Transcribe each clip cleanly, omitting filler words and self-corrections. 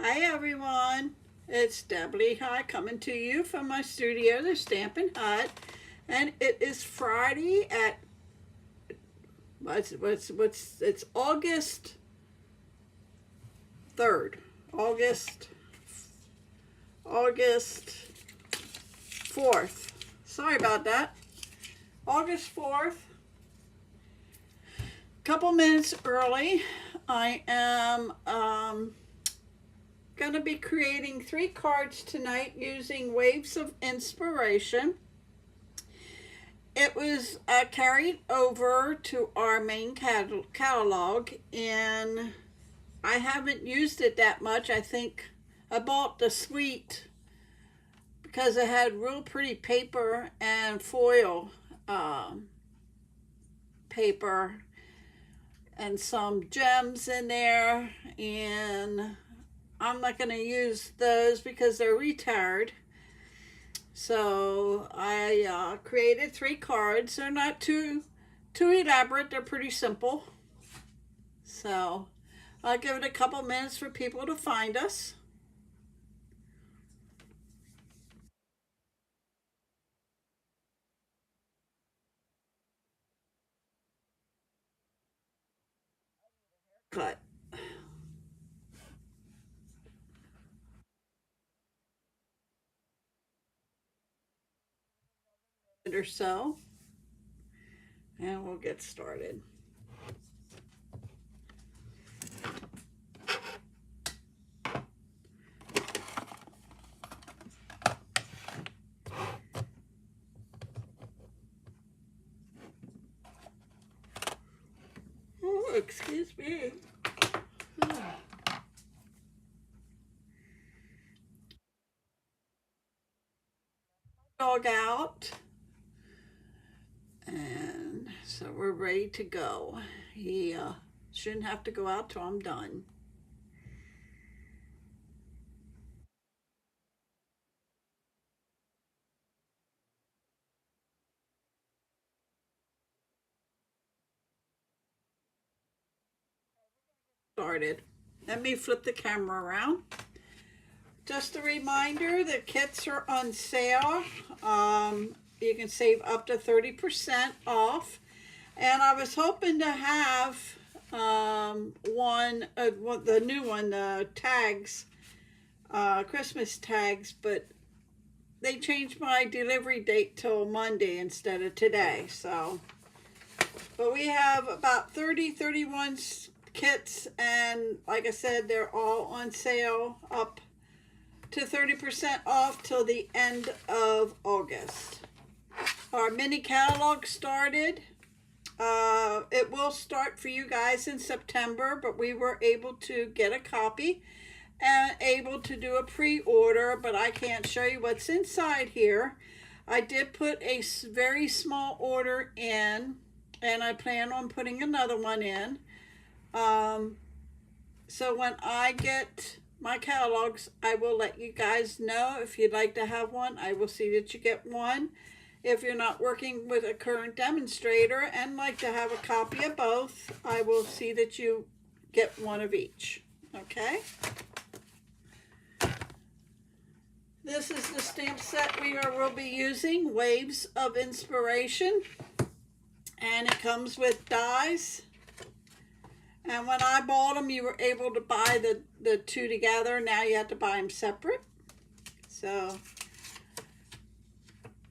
Hi everyone, it's Debbie High coming to you from my studio, the Stampin' Hut, and it is Friday at it's August 3rd, August 4th. Sorry about that, August 4th. Couple minutes early. I am going to be creating 3 cards tonight using Waves of Inspiration. It was carried over to our main catalog, and I haven't used it that much. I think I bought the suite because it had real pretty paper and foil paper and some gems in there, and I'm not going to use those because they're retired. So I created 3 cards. They're not too elaborate. They're pretty simple. So I'll give it a couple minutes for people to find us. Cut or so, and we'll get started. Oh, excuse me. Dog out, and so we're ready to go. He shouldn't have to go out till I'm done. Started. Let me flip the camera around. Just a reminder, the kits are on sale. You can save up to 30% off. And I was hoping to have the new one, the tags, Christmas tags, but they changed my delivery date till Monday instead of today. So, but we have about 31 kits, and like I said, they're all on sale up to 30% off till the end of August. Our mini catalog started. It will start for you guys in September, but we were able to get a copy and able to do a pre-order, but I can't show you what's inside here. I did put a very small order in, and I plan on putting another one in. So when I get my catalogs, I will let you guys know. If you'd like to have one, I will see that you get one. If you're not working with a current demonstrator and like to have a copy of both, I will see that you get one of each. Okay? This is the stamp set will be using, Waves of Inspiration. And it comes with dies. And when I bought them, you were able to buy the 2 together. Now you have to buy them separate. So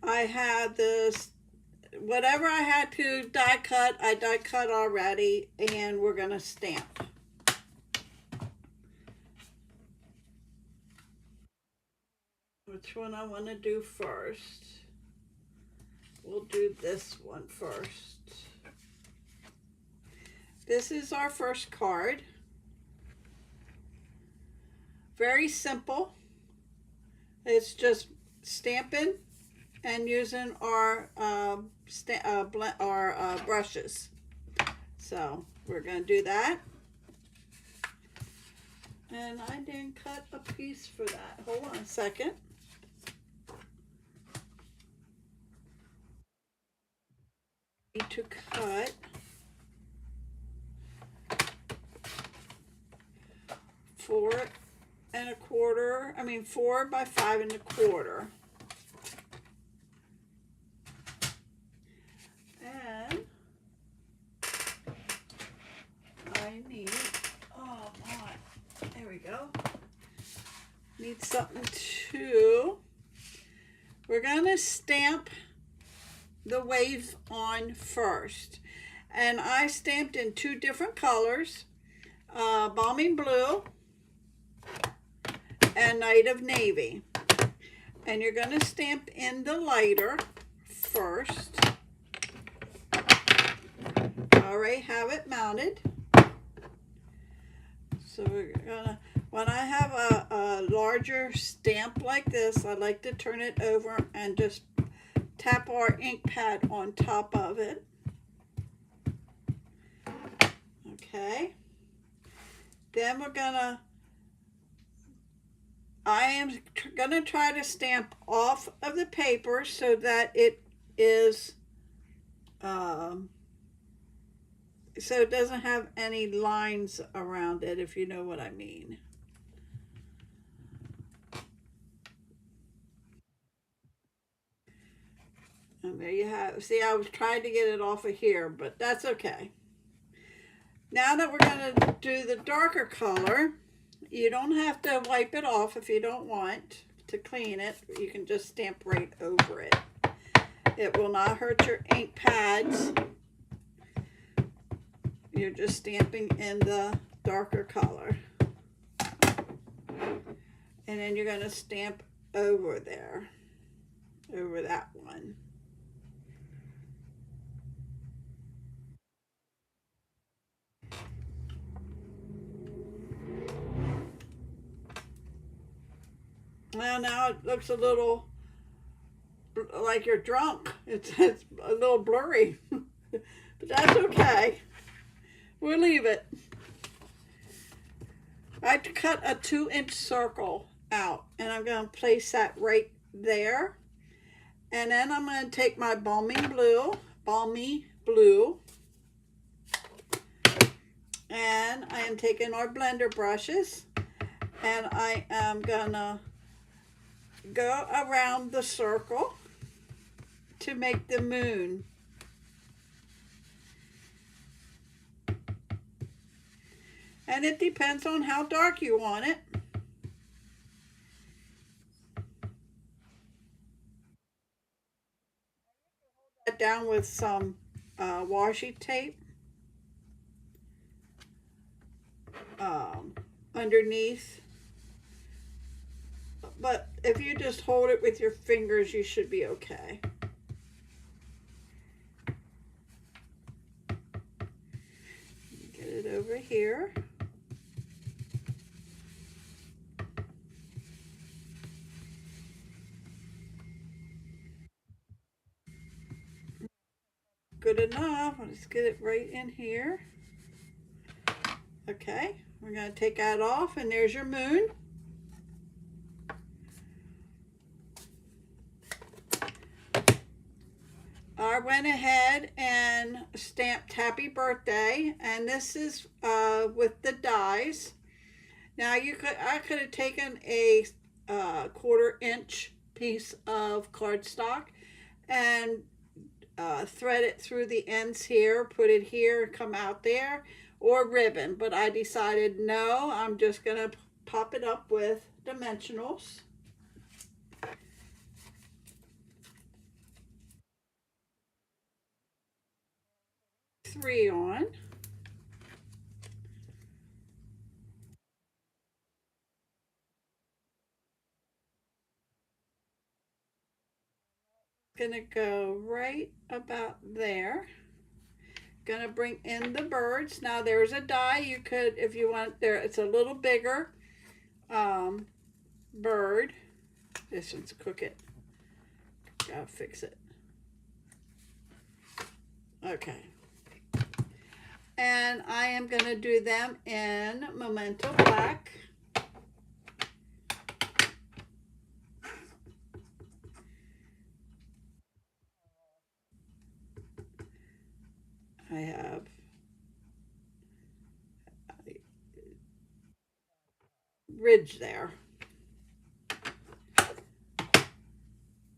I had this, whatever I had to die cut, I die cut already, and we're going to stamp. Which one I want to do first? We'll do this one first. This is our first card. Very simple. It's just stamping and using our brushes. So we're going to do that. And I didn't cut a piece for that. Hold on a second. Need to cut 4 4 by 5 1/4. And I need, oh my, there we go. Need something to, we're gonna stamp the wave on first. And I stamped in 2 different colors, Balmy Blue and Night of Navy. And you're gonna stamp in the lighter first. I already have it mounted. So we're gonna, when I have a larger stamp like this, I like to turn it over and just tap our ink pad on top of it. Okay. Then I am gonna try to stamp off of the paper so that it is, so it doesn't have any lines around it, if you know what I mean. And there you have it. See, I was trying to get it off of here, but that's okay. Now that we're going to do the darker color, you don't have to wipe it off if you don't want to clean it. You can just stamp right over it. It will not hurt your ink pads. You're just stamping in the darker color. And then you're going to stamp over there, over that one. Well, now it looks a little like you're drunk. It's a little blurry, but that's okay. We'll leave it. I cut a 2-inch circle out, and I'm going to place that right there. And then I'm going to take my Balmy Blue, and I am taking our blender brushes, and I am going to go around the circle to make the moon. And it depends on how dark you want it. That down with some washi tape underneath. But if you just hold it with your fingers, you should be okay. Get it over here. Good enough. Let's get it right in here. Okay, we're going to take that off, and there's your moon. I went ahead and stamped Happy Birthday, and this is with the dies. Now I could have taken a 1/4-inch piece of cardstock and thread it through the ends here, put it here, come out there, or ribbon, but I decided no, I'm just gonna pop it up with dimensionals. Three on. Gonna go right about there. Gonna bring in the birds. Now there's a die you could, if you want, there it's a little bigger bird. This one's crooked. Gotta fix it. Okay. And I am gonna do them in Memento Black. I have ridge there.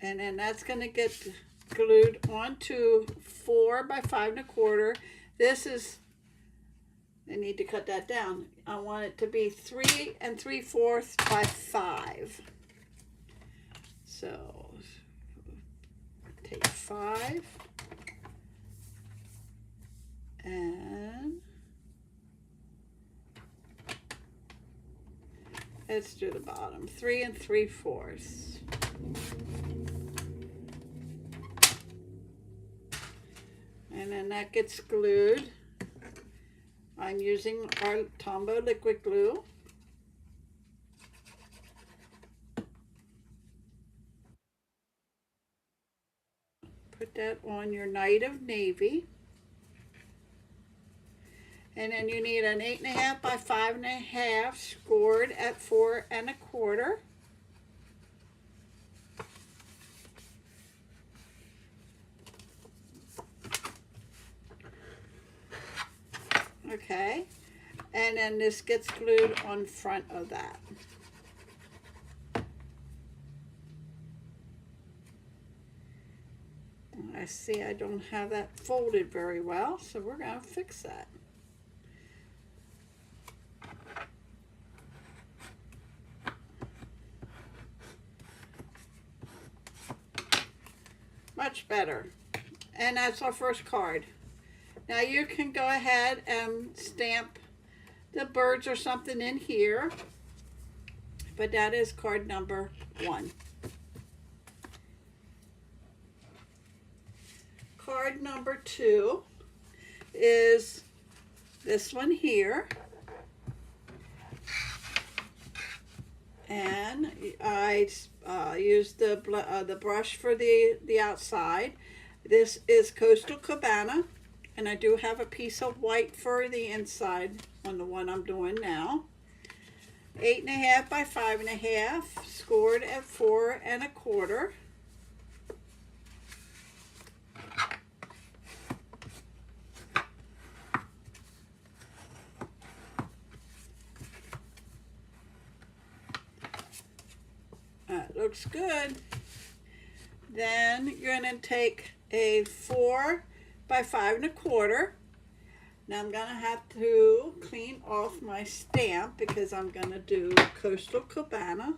And then that's going to get glued onto 4 by 5 1/4. This is, I need to cut that down. I want it to be 3 3/4 by 5. So take 5 and let's do the bottom. 3 3/4. And then that gets glued. I'm using our Tombow liquid glue. Put that on your Night of Navy. And then you need an 8 1/2 by 5 1/2 scored at 4 1/4. Okay, and then this gets glued on front of that. I see I don't have that folded very well, so we're going to fix that. Much better. And that's our first card. Now you can go ahead and stamp the birds or something in here, but that is card number 1. Card number 2 is this one here. And I used the brush for the outside. This is Coastal Cabana. And I do have a piece of white for the inside on the one I'm doing now. 8 1/2 by 5 1/2, scored at 4 1/4. That looks good. Then you're going to take a 4 by 5 1/4. Now I'm going to have to clean off my stamp because I'm going to do Coastal Cabana.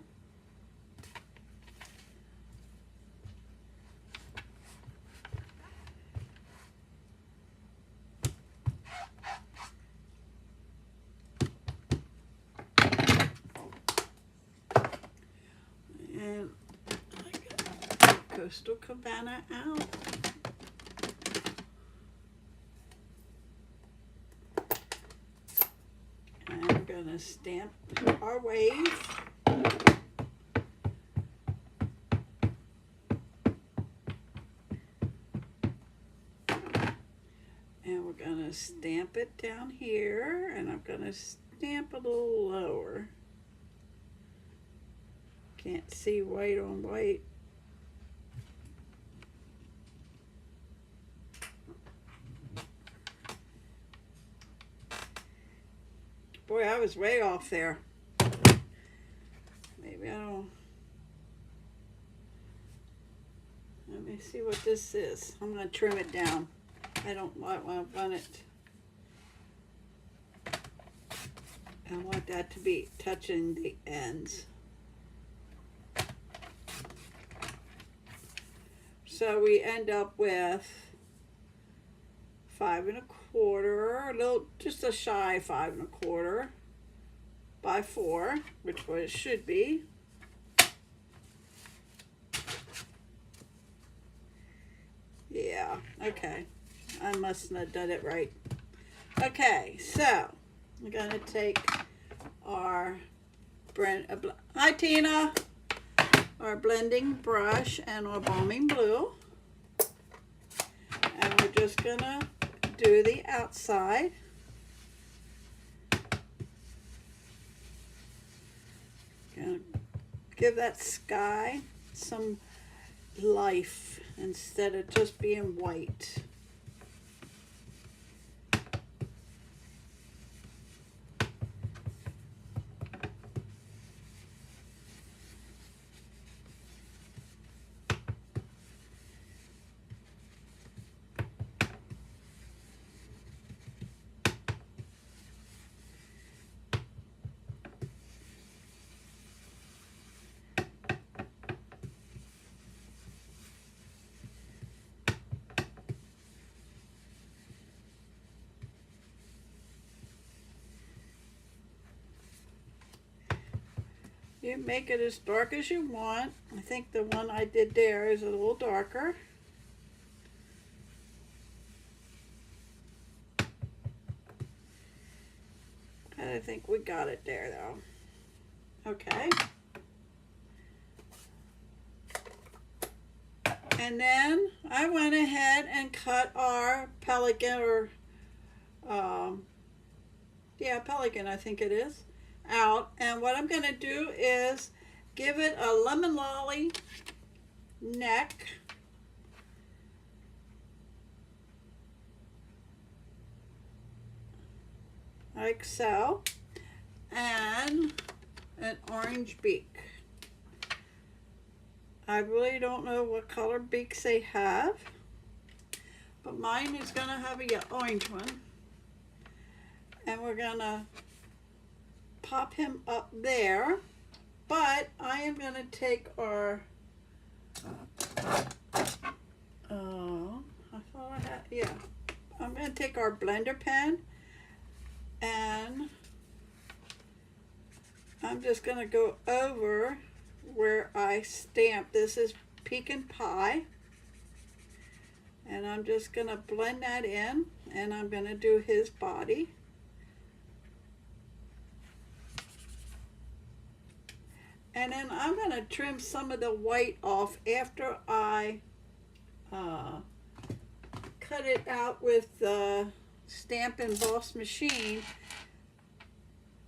And I got Coastal Cabana out. Gonna stamp our wave. And we're gonna stamp it down here, and I'm gonna stamp a little lower. Can't see white on white. Boy, I was way off there. Maybe I don't. Let me see what this is. I'm going to trim it down. I don't want it. I want that to be touching the ends. So we end up with 5 1/4, a little, just a shy 5 1/4 by 4, which what it should be. Yeah, okay. I mustn't have done it right. Okay, so we're gonna take our hi Tina, our blending brush and our Bombing Blue, and we're just gonna do the outside. Gonna give that sky some life instead of just being white. You make it as dark as you want. I think the one I did there is a little darker. I think we got it there though. Okay. And then I went ahead and cut our pelican, or yeah, pelican I think it is, out. And what I'm going to do is give it a lemon lolly neck. Like so. And an orange beak. I really don't know what color beaks they have, but mine is going to have a orange one. And we're going to pop him up there, but I am going to take our, I thought I had, yeah, I'm going to take our blender pen, and I'm just going to go over where I stamped. This is pecan pie, and I'm just going to blend that in, and I'm going to do his body. And then I'm going to trim some of the white off after I cut it out with the Stamp Emboss machine.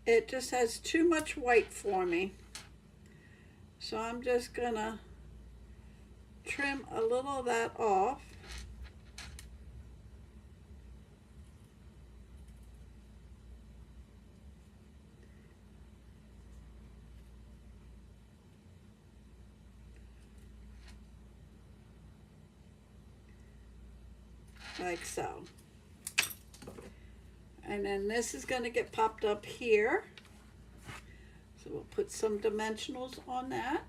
It just has too much white for me. So I'm just going to trim a little of that off. Like so. And then this is going to get popped up here. So we'll put some dimensionals on that.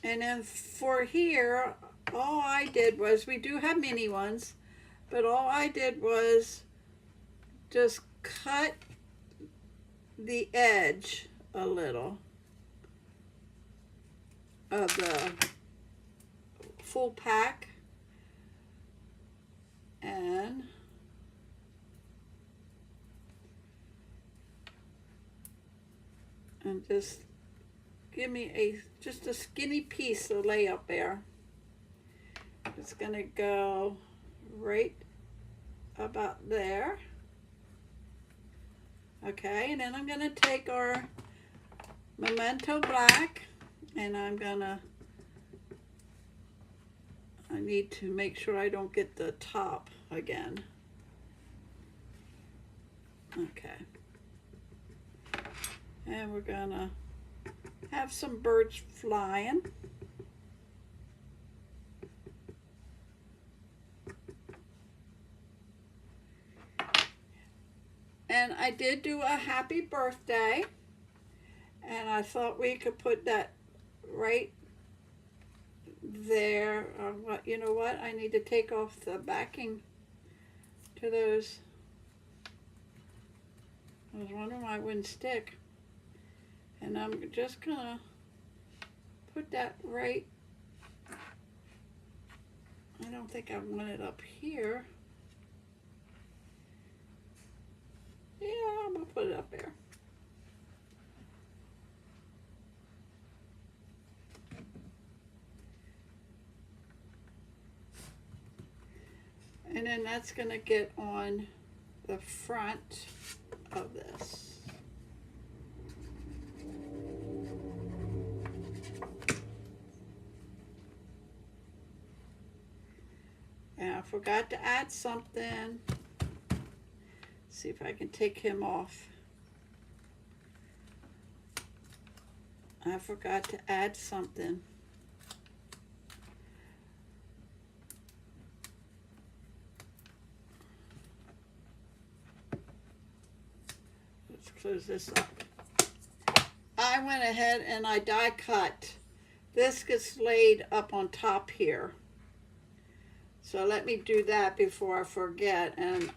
And then for here, all I did was, we do have mini ones, but all I did was just cut the edge a little of the full pack, and just give me just a skinny piece to lay up there. It's gonna go right about there. Okay, and then I'm gonna take our Memento Black, and I need to make sure I don't get the top again. Okay. And we're gonna have some birds flying. And I did do a happy birthday, and I thought we could put that right there. You know what? I need to take off the backing to those. I was wondering why it wouldn't stick. And I'm just gonna put that right. I don't think I want it up here. Yeah, I'm gonna put it up there. And then that's gonna get on the front of this. And I forgot to add something. See if I can take him off. I forgot to add something. Let's close this up. I went ahead and I die cut. This gets laid up on top here. So let me do that before I forget. And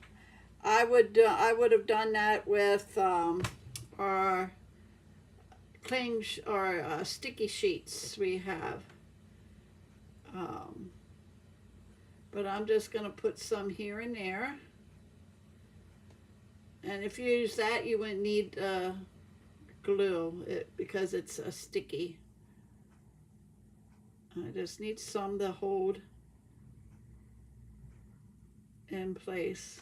I would have done that with our sticky sheets we have. Um, but I'm just going to put some here and there. And if you use that, you wouldn't need glue because it's sticky. I just need some to hold in place.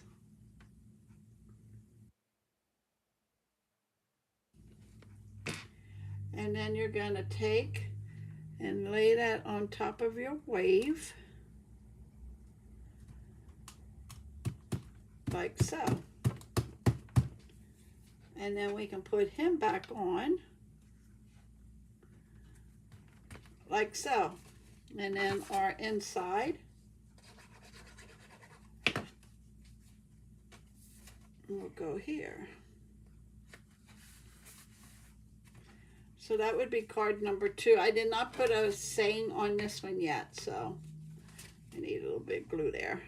And then you're going to take and lay that on top of your wave, like so. And then we can put him back on, like so. And then our inside will go here. So that would be card number 2. I did not put a saying on this one yet, so I need a little bit of glue there.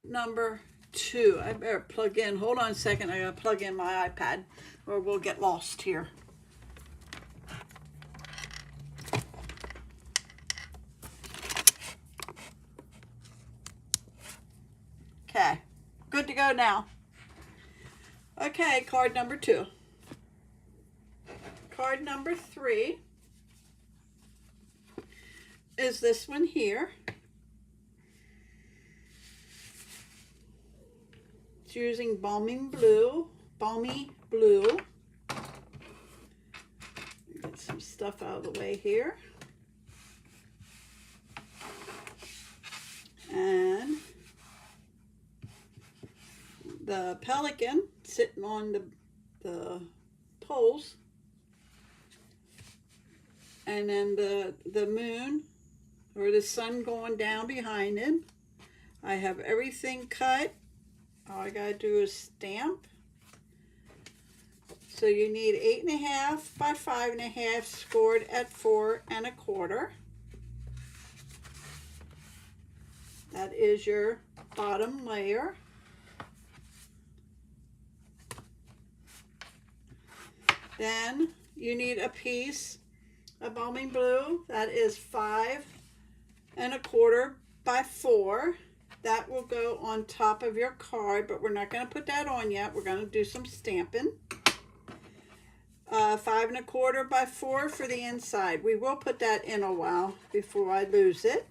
Number 2, I better plug in. Hold on a second, I gotta plug in my iPad or we'll get lost here. Okay, good to go now. Okay, card number 2. Card number 3 is this one here. It's using Balmy Blue. Get some stuff out of the way here. And the pelican sitting on the poles, and then the moon or the sun going down behind him. I have everything cut. All I gotta do is stamp. So you need 8.5 by 5.5 scored at 4 1/4. That is your bottom layer. Then you need a piece of Balmy Blue that is 5 1/4 by 4. That will go on top of your card, but we're not going to put that on yet. We're going to do some stamping. 5 1/4 by 4 for the inside. We will put that in a while before I lose it.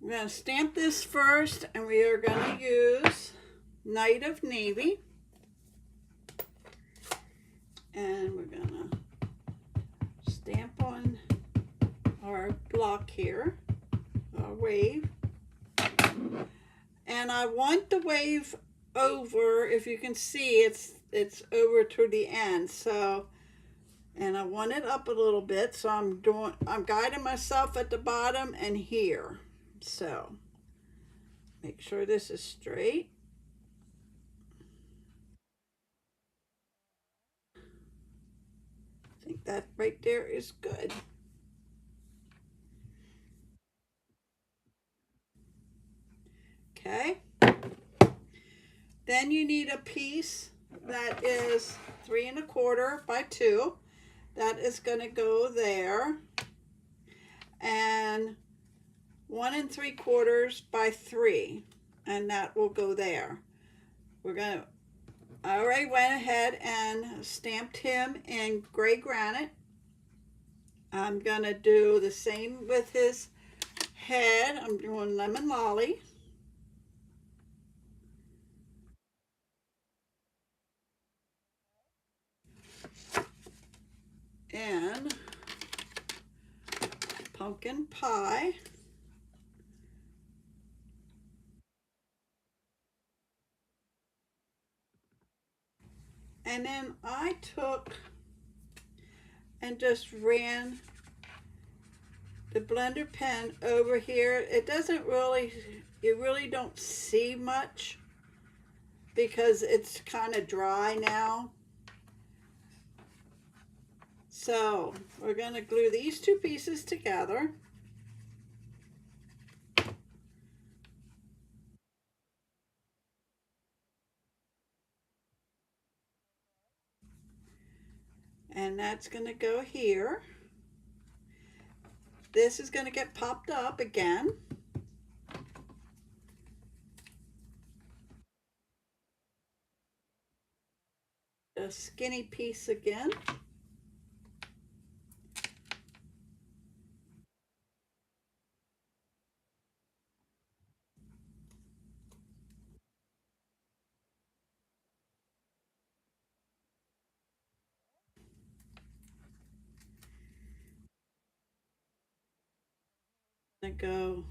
We're going to stamp this first, and we are going to use Night of Navy. And we're going to stamp on our block here, our wave. And I want the wave over, if you can see, it's over to the end. So, and I want it up a little bit, so I'm guiding myself at the bottom and here. So, make sure this is straight. I think that right there is good. Okay. Then you need a piece that is 3 1/4 by 2. That is going to go there. And 1 3/4 by 3. And that will go there. I already went ahead and stamped him in gray granite. I'm going to do the same with his head. I'm doing lemon lolly. And pumpkin pie. And then I took and just ran the blender pen over here. It doesn't really, you really don't see much because it's kind of dry now. So we're going to glue these two pieces together. And that's going to go here. This is going to get popped up again. A skinny piece again. Going to go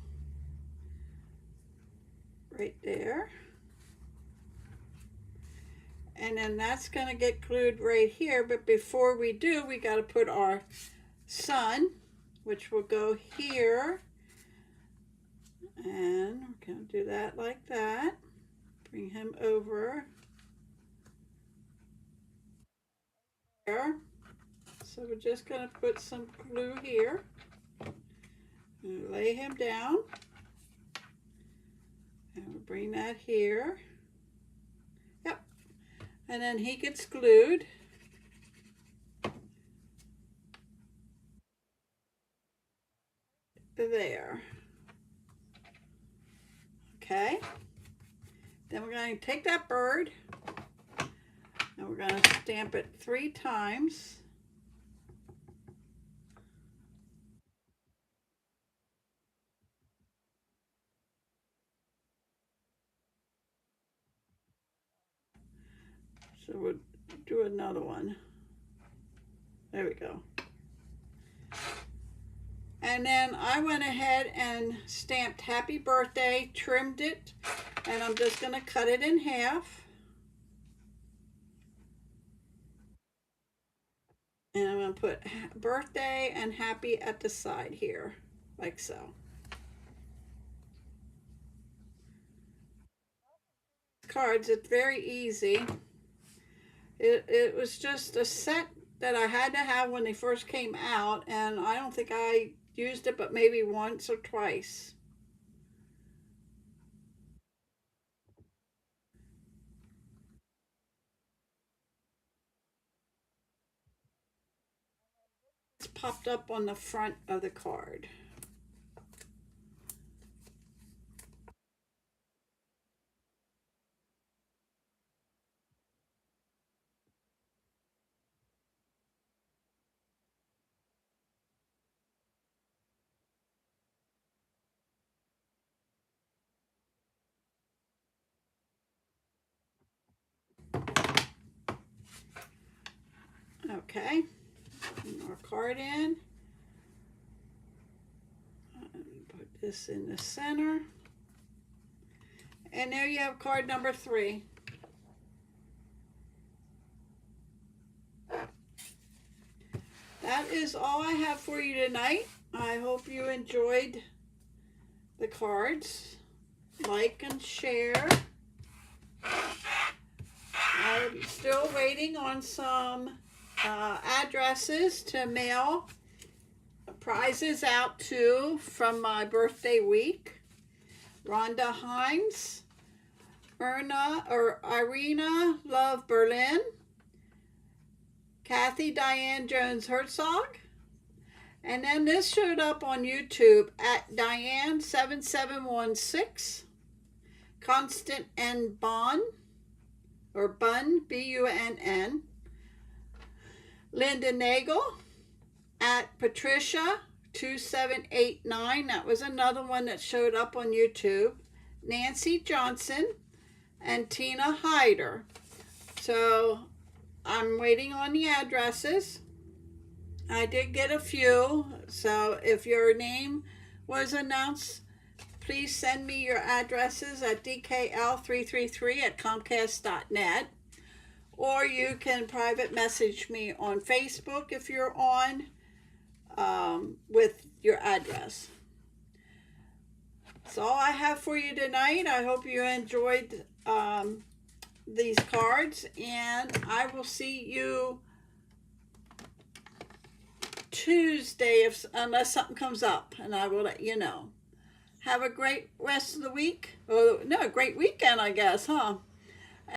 right there. And then that's going to get glued right here. But before we do, we got to put our sun, which will go here. And we're going to do that like that. Bring him over there. So we're just going to put some glue here. Lay him down. And we'll bring that here. Yep. And then he gets glued. There. Okay. Then we're going to take that bird and we're going to stamp it 3 times. So we'll do another one. There we go. And then I went ahead and stamped happy birthday, trimmed it, and I'm just going to cut it in half. And I'm going to put birthday and happy at the side here, like so. Cards, it's very easy. It was just a set that I had to have when they first came out, and I don't think I used it but maybe once or twice. It's popped up on the front of the card. Okay, put our card in. Put this in the center. And there you have card number 3. That is all I have for you tonight. I hope you enjoyed the cards. Like and share. I'm still waiting on some addresses to mail prizes out to from my birthday week. Rhonda Hines, Irina Love Berlin, Kathy Diane Jones Herzog, and then this showed up on YouTube at Diane7716, Constant N. Bun, or Bun, B-U-N-N, Linda Nagel, at Patricia2789, that was another one that showed up on YouTube, Nancy Johnson, and Tina Hyder. So I'm waiting on the addresses. I did get a few, so if your name was announced, please send me your addresses at dkl333@comcast.net, or you can private message me on Facebook if you're on, with your address. That's all I have for you tonight. I hope you enjoyed these cards, and I will see you Tuesday unless something comes up, and I will let you know. Have a great rest of the week. Oh, no, great weekend, I guess, huh?